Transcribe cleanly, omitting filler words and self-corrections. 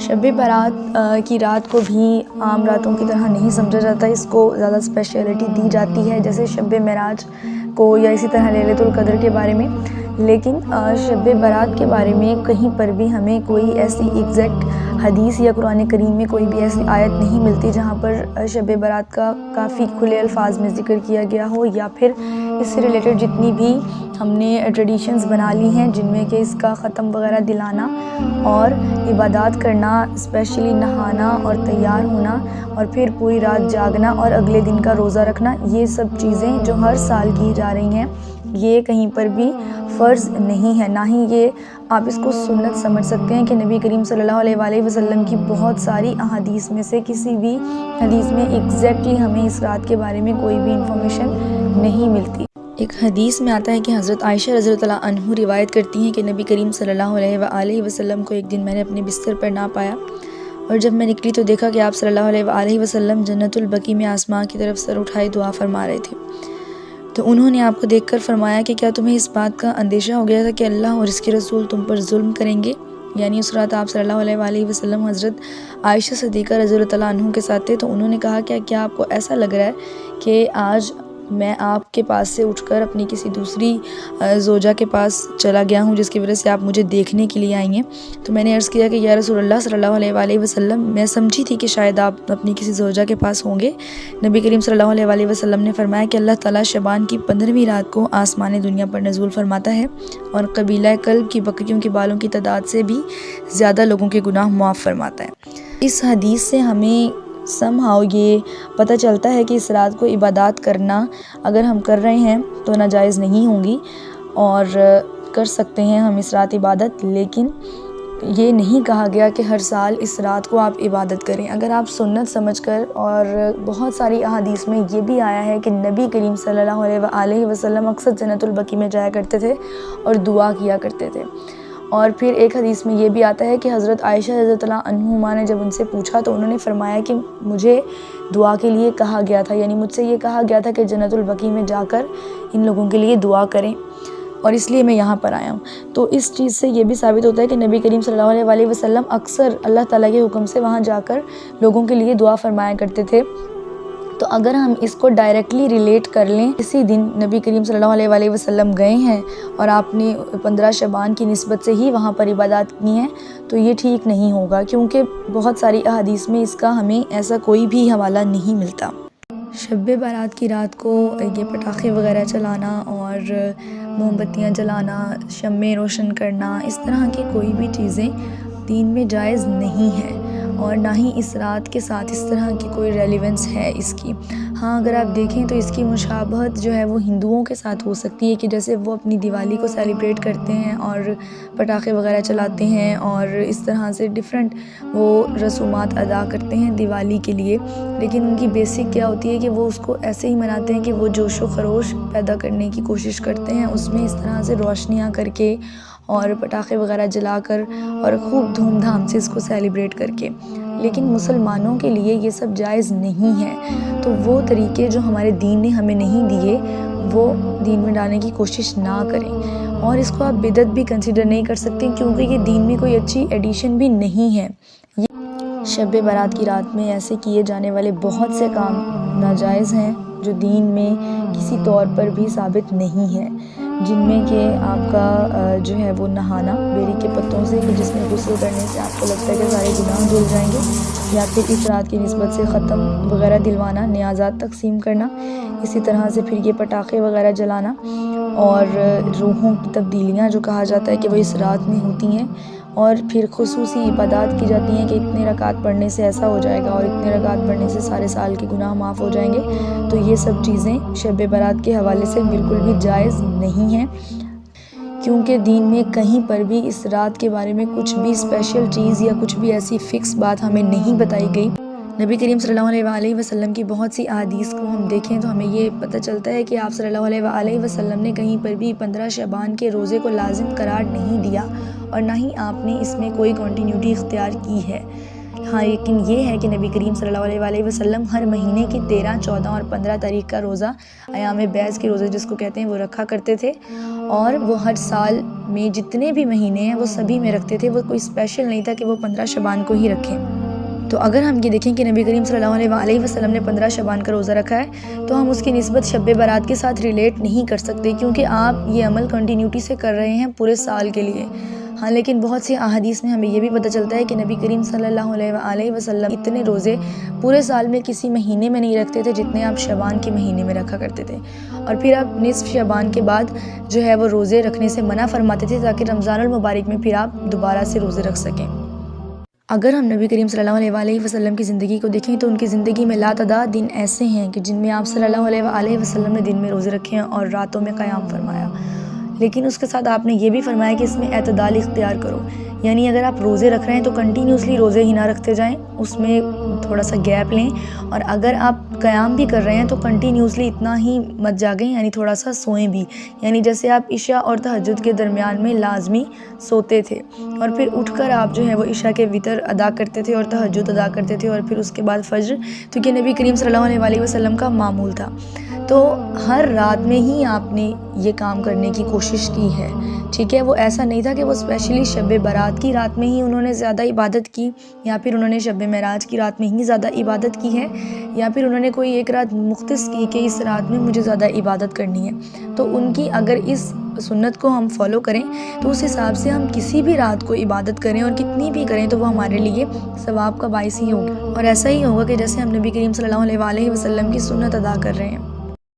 شب برات کی رات کو بھی عام راتوں کی طرح نہیں سمجھا جاتا، اس کو زیادہ اسپیشلٹی دی جاتی ہے، جیسے شب معراج کو یا اسی طرح لیلۃ القدر کے بارے میں۔ لیکن شب برات کے بارے میں کہیں پر بھی ہمیں کوئی ایسی ایگزیکٹ حدیث یا قرآن کریم میں کوئی بھی ایسی آیت نہیں ملتی جہاں پر شب برات کا کافی کھلے الفاظ میں ذکر کیا گیا ہو، یا پھر اس سے ریلیٹڈ جتنی بھی ہم نے ٹریڈیشنز بنا لی ہیں جن میں کہ اس کا ختم وغیرہ دلانا اور عبادات کرنا، اسپیشلی نہانا اور تیار ہونا اور پھر پوری رات جاگنا اور اگلے دن کا روزہ رکھنا، یہ سب چیزیں جو ہر سال کی جا رہی ہیں یہ کہیں پر بھی فرض نہیں ہے، نہ ہی یہ آپ اس کو سنت سمجھ سکتے ہیں کہ نبی کریم صلی اللہ علیہ وآلہ وسلم کی بہت ساری احادیث میں سے کسی بھی حدیث میں ایگزیکٹلی ہمیں اس رات کے بارے میں کوئی بھی انفارمیشن نہیں ملتی۔ ایک حدیث میں آتا ہے کہ حضرت عائشہ رضی اللہ عنہ روایت کرتی ہیں کہ نبی کریم صلی اللہ علیہ وآلہ وسلم کو ایک دن میں نے اپنے بستر پر نہ پایا، اور جب میں نکلی تو دیکھا کہ آپ صلی اللہ علیہ وآلہ وسلم جنت البقیع میں آسمان کی طرف سر اٹھائے دعا فرما رہے تھے۔ تو انہوں نے آپ کو دیکھ کر فرمایا کہ کیا تمہیں اس بات کا اندیشہ ہو گیا تھا کہ اللہ اور اس کے رسول تم پر ظلم کریں گے؟ یعنی اس رات آپ صلی اللہ علیہ وآلہ وسلم حضرت عائشہ صدیقہ رضی اللہ عنہ کے ساتھ تھے، تو انہوں نے کہا کیا آپ کو ایسا لگ رہا ہے کہ آج میں آپ کے پاس سے اٹھ کر اپنی کسی دوسری زوجہ کے پاس چلا گیا ہوں جس کی وجہ سے آپ مجھے دیکھنے کے لیے آئی ہیں؟ تو میں نے عرض کیا کہ یا رسول اللہ صلی اللہ علیہ وآلہ وسلم، میں سمجھی تھی کہ شاید آپ اپنی کسی زوجہ کے پاس ہوں گے۔ نبی کریم صلی اللہ علیہ وآلہ وسلم نے فرمایا کہ اللہ تعالیٰ شعبان کی 15ویں رات کو آسمان دنیا پر نزول فرماتا ہے اور قبیلہ کلب کی بکریوں کے بالوں کی تعداد سے بھی زیادہ لوگوں کے گناہ معاف فرماتا ہے۔ اس حدیث سے ہمیں somehow یہ پتہ چلتا ہے کہ اس رات کو عبادات کرنا اگر ہم کر رہے ہیں تو ناجائز نہیں ہوں گی، اور کر سکتے ہیں ہم اس رات عبادت، لیکن یہ نہیں کہا گیا کہ ہر سال اس رات کو آپ عبادت کریں۔ اگر آپ سنت سمجھ کر، اور بہت ساری احادیث میں یہ بھی آیا ہے کہ نبی کریم صلی اللہ علیہ وآلہ وسلم اکثر جنت البقیع میں جایا کرتے تھے اور دعا کیا کرتے تھے، اور پھر ایک حدیث میں یہ بھی آتا ہے کہ حضرت عائشہ رضی اللہ عنہما نے جب ان سے پوچھا تو انہوں نے فرمایا کہ مجھے دعا کے لیے کہا گیا تھا، یعنی مجھ سے یہ کہا گیا تھا کہ جنت البقیع میں جا کر ان لوگوں کے لیے دعا کریں، اور اس لیے میں یہاں پر آیا ہوں۔ تو اس چیز سے یہ بھی ثابت ہوتا ہے کہ نبی کریم صلی اللہ علیہ وآلہ وسلم اکثر اللہ تعالیٰ کے حکم سے وہاں جا کر لوگوں کے لیے دعا فرمایا کرتے تھے۔ تو اگر ہم اس کو ڈائریکٹلی ریلیٹ کر لیں، اسی دن نبی کریم صلی اللہ علیہ وآلہ وسلم گئے ہیں اور آپ نے 15 شعبان کی نسبت سے ہی وہاں پر عبادات کی ہیں، تو یہ ٹھیک نہیں ہوگا، کیونکہ بہت ساری احادیث میں اس کا ہمیں ایسا کوئی بھی حوالہ نہیں ملتا۔ شب برات کی رات کو یہ پٹاخے وغیرہ چلانا اور موم بتیاں جلانا، شمع روشن کرنا، اس طرح کی کوئی بھی چیزیں دین میں جائز نہیں ہے، اور نہ ہی اس رات کے ساتھ اس طرح کی کوئی ریلیونس ہے اس کی۔ ہاں، اگر آپ دیکھیں تو اس کی مشابہت جو ہے وہ ہندوؤں کے ساتھ ہو سکتی ہے کہ جیسے وہ اپنی دیوالی کو سیلیبریٹ کرتے ہیں اور پٹاخے وغیرہ چلاتے ہیں اور اس طرح سے ڈیفرنٹ وہ رسومات ادا کرتے ہیں دیوالی کے لیے، لیکن ان کی بیسک کیا ہوتی ہے کہ وہ اس کو ایسے ہی مناتے ہیں کہ وہ جوش و خروش پیدا کرنے کی کوشش کرتے ہیں، اس میں اس طرح سے روشنیاں کر کے اور پٹاخے وغیرہ جلا کر اور خوب دھوم دھام سے اس کو سیلیبریٹ کر کے۔ لیکن مسلمانوں کے لیے یہ سب جائز نہیں ہے، تو وہ طریقے جو ہمارے دین نے ہمیں نہیں دیے وہ دین میں ڈالنے کی کوشش نہ کریں، اور اس کو آپ بدعت بھی کنسیڈر نہیں کر سکتے کیونکہ یہ دین میں کوئی اچھی ایڈیشن بھی نہیں ہے۔ شب برات کی رات میں ایسے کیے جانے والے بہت سے کام ناجائز ہیں جو دین میں کسی طور پر بھی ثابت نہیں ہے، جن میں کہ آپ کا جو ہے وہ نہانا بیری کے پتوں سے، کہ جس میں غسل کرنے سے آپ کو لگتا ہے کہ سارے گناہ دھل جائیں گے، یا پھر اس رات کی نسبت سے ختم وغیرہ دلوانا، نیازات تقسیم کرنا، اسی طرح سے پھر یہ پٹاخے وغیرہ جلانا، اور روحوں کی تبدیلیاں جو کہا جاتا ہے کہ وہ اس رات میں ہوتی ہیں، اور پھر خصوصی عبادات کی جاتی ہیں کہ اتنے رکعت پڑھنے سے ایسا ہو جائے گا اور اتنے رکعت پڑھنے سے سارے سال کے گناہ معاف ہو جائیں گے۔ تو یہ سب چیزیں شب برات کے حوالے سے بالکل بھی جائز نہیں ہیں، کیونکہ دین میں کہیں پر بھی اس رات کے بارے میں کچھ بھی اسپیشل چیز یا کچھ بھی ایسی فکس بات ہمیں نہیں بتائی گئی۔ نبی کریم صلی اللہ علیہ وآلہ وسلم کی بہت سی احادیث کو ہم دیکھیں تو ہمیں یہ پتہ چلتا ہے کہ آپ صلی اللہ علیہ وآلہ وسلم نے کہیں پر بھی 15 شعبان کے روزے کو لازم قرار نہیں دیا، اور نہ ہی آپ نے اس میں کوئی کنٹینیوٹی اختیار کی ہے۔ ہاں لیکن یہ ہے کہ نبی کریم صلی اللہ علیہ وسلم ہر مہینے کی 13, 14 اور 15 تاریخ کا روزہ ایام بیض کے روزے جس کو کہتے ہیں وہ رکھا کرتے تھے، اور وہ ہر سال میں جتنے بھی مہینے ہیں وہ سبھی میں رکھتے تھے، وہ کوئی اسپیشل نہیں تھا کہ وہ 15 شعبان کو ہی رکھیں۔ تو اگر ہم یہ دیکھیں کہ نبی کریم صلی اللہ علیہ وسلم نے 15 شعبان کا روزہ رکھا ہے تو ہم اس کی نسبت شب برات کے ساتھ ریلیٹ نہیں کر سکتے، کیونکہ آپ یہ عمل کنٹینیوٹی سے کر رہے ہیں پورے سال کے لیے۔ ہاں لیکن بہت سی احادیث میں ہمیں یہ بھی پتہ چلتا ہے کہ نبی کریم صلی اللہ علیہ وسلم اتنے روزے پورے سال میں کسی مہینے میں نہیں رکھتے تھے جتنے آپ شعبان کے مہینے میں رکھا کرتے تھے، اور پھر آپ نصف شعبان کے بعد جو ہے وہ روزے رکھنے سے منع فرماتے تھے تاکہ رمضان المبارک میں پھر آپ دوبارہ سے روزے رکھ سکیں۔ اگر ہم نبی کریم صلی اللہ علیہ وسلم کی زندگی کو دیکھیں تو ان کی زندگی میں لاتعداد دن ایسے ہیں کہ جن میں آپ صلی اللہ علیہ وسلم نے دن میں روزے رکھے ہیں اور راتوں میں قیام فرمایا، لیکن اس کے ساتھ آپ نے یہ بھی فرمایا کہ اس میں اعتدال اختیار کرو، یعنی اگر آپ روزے رکھ رہے ہیں تو کنٹینیوسلی روزے ہی نہ رکھتے جائیں، اس میں تھوڑا سا گیپ لیں، اور اگر آپ قیام بھی کر رہے ہیں تو کنٹینیوسلی اتنا ہی مت جاگیں، یعنی تھوڑا سا سوئیں بھی، یعنی جیسے آپ عشاء اور تہجد کے درمیان میں لازمی سوتے تھے اور پھر اٹھ کر آپ جو ہے وہ عشاء کے وتر ادا کرتے تھے اور تہجد ادا کرتے تھے اور پھر اس کے بعد فجر، تو یہ نبی کریم صلی اللہ علیہ وسلم کا معمول تھا۔ تو ہر رات میں ہی آپ نے یہ کام کرنے کی کوشش کی ہے، ٹھیک ہے، وہ ایسا نہیں تھا کہ وہ اسپیشلی شب برات کی رات میں ہی انہوں نے زیادہ عبادت کی، یا پھر انہوں نے شب معراج کی رات میں ہی زیادہ عبادت کی ہے، یا پھر انہوں نے کوئی ایک رات مختص کی کہ اس رات میں مجھے زیادہ عبادت کرنی ہے۔ تو ان کی اگر اس سنت کو ہم فالو کریں تو اس حساب سے ہم کسی بھی رات کو عبادت کریں اور کتنی بھی کریں تو وہ ہمارے لیے ثواب کا باعث ہی ہوگا، اور ایسا ہی ہوگا کہ جیسے ہم نبی کریم صلی اللہ علیہ وسلم کی سنت ادا کر رہے ہیں۔